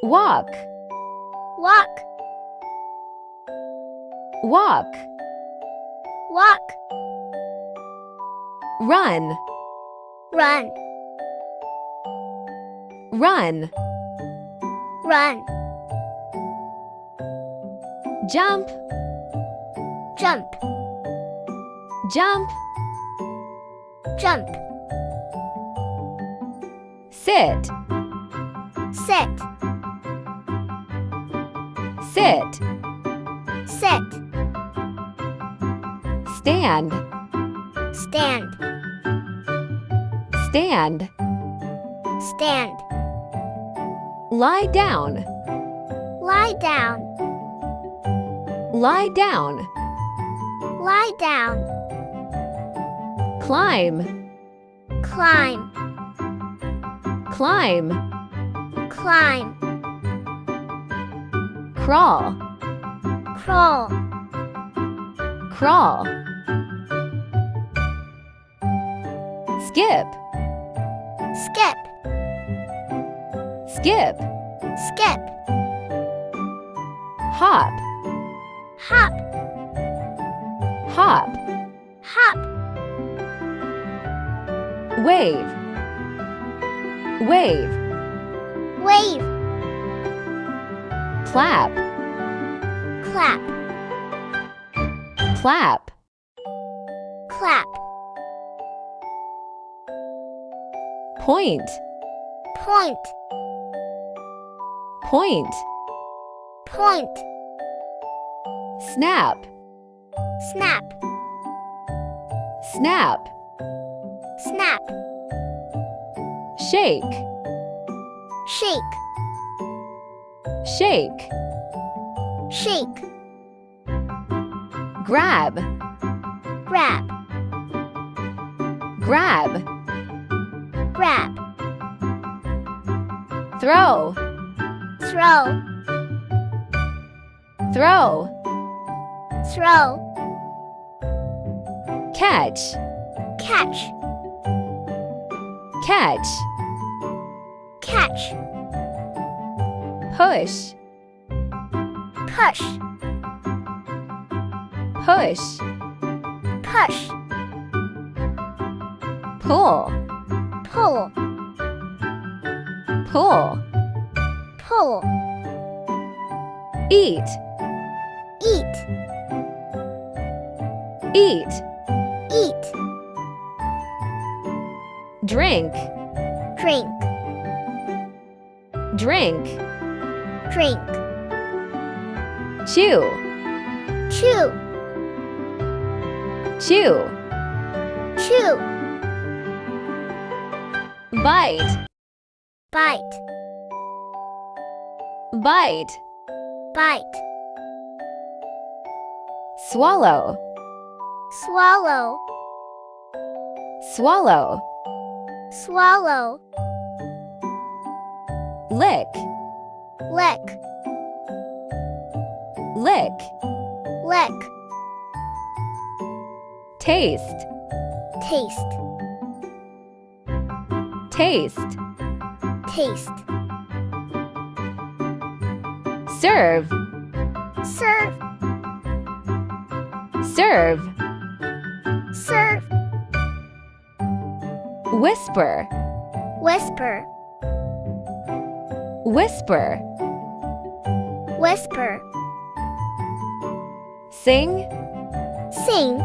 walk, walk, walk, walk, run, run, run, run, jump, jump, jump, jump, sit, sit, sit, sit, stand, stand, stand, stand, lie down, lie down, lie down, lie down, climb, climb, climb, climb, crawl, crawl, crawl, skip, skip, skip, skip, hop, hop, hop, hop, wave, wave, wave, clap, clap, clap, clap, point, point, point, point, snap, snap, snap, snap, shake, shake, shake, shake, grab, grab, grab, grab, throw, throw, throw, throw, catch, catch, catch, catch, push, push, push, push, pull, pull, pull, pull, eat, eat, eat, eat, drink, drink, drink, drink, chew, chew, chew, chew, bite, bite, bite, bite, swallow, swallow, swallow, swallow, lick, lick, lick, lick, taste, taste, taste, taste, serve, serve, serve, serve, whisper, whisper, whisper, whisper, sing, sing,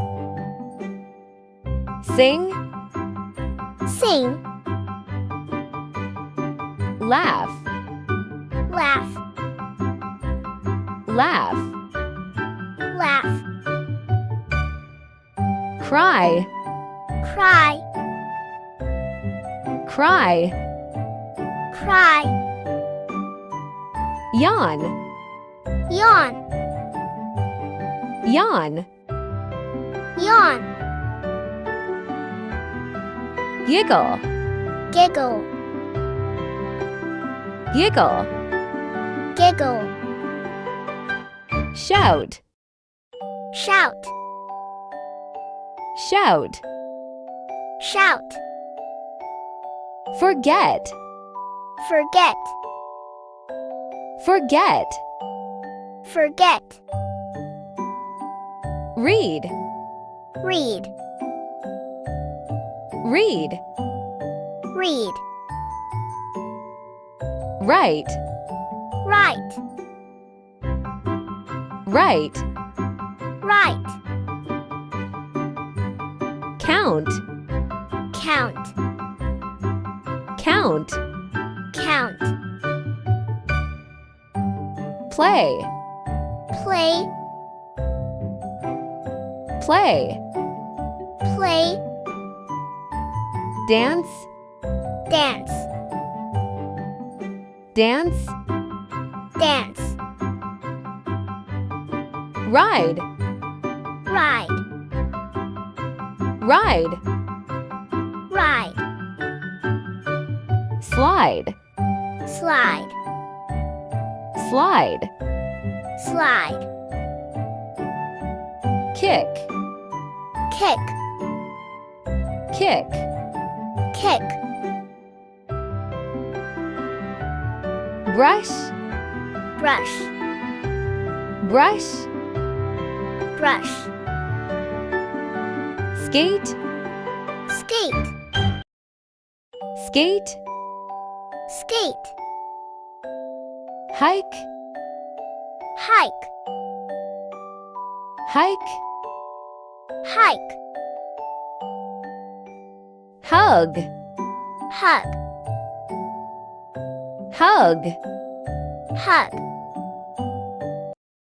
sing, sing, laugh, laugh, laugh, laugh, cry, cry, cry, cry, yawn, yawn, yawn, yawn, giggle, giggle, giggle, giggle, shout, shout, shout, shout, forget, forget, Forget. Forget. Read. Read. Read. Read. Write. Write. Write. Write. Count. Count. Count. Count. Play. Play. Play. Play. Dance. Dance. Dance. Dance. Ride. Ride. Ride. Ride. Slide. Slide. Slide. Slide. Kick. Kick. Kick. Kick. Brush. Brush. Brush. Brush. Skate. Skate. Skate. Skate. Hike. Hike. Hike. Hike. Hug. Hug. Hug. Hug.